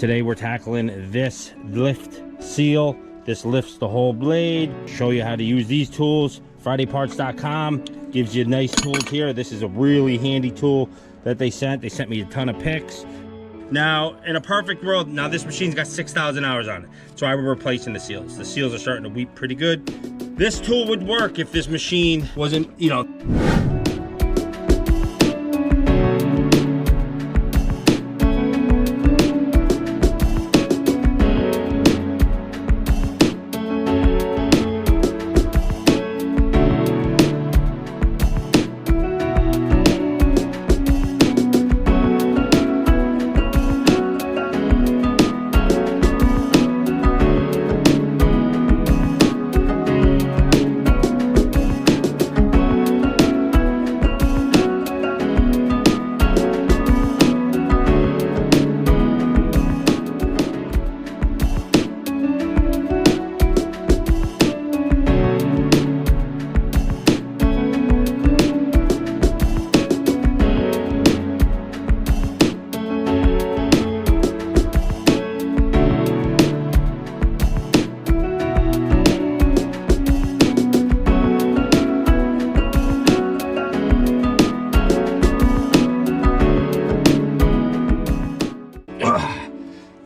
Today we're tackling this lift seal. This lifts the whole blade. Show you how to use these tools. FridayParts.com gives you nice tools here. This is a really handy tool that they sent. They sent me a ton of pics. Now, in a perfect world, now this machine's got 6,000 hours on it, so I was replacing the seals. The seals are starting to weep pretty good. This tool would work if this machine wasn't, you know,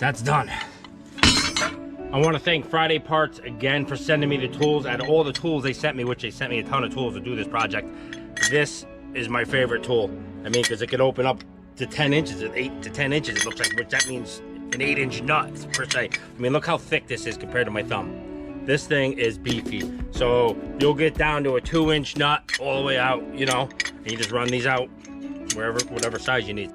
that's done. I want to thank Friday Parts again for sending me the tools. Out of all the tools they sent me, which they sent me a ton of tools to do this project, this is my favorite tool. I mean, because it can open up to 10 inches, 8 to 10 inches, it looks like, which that means an 8-inch nut per se. I mean, look how thick this is compared to my thumb. This thing is beefy. So you'll get down to a 2-inch nut all the way out, you know, and you just run these out wherever, whatever size you need.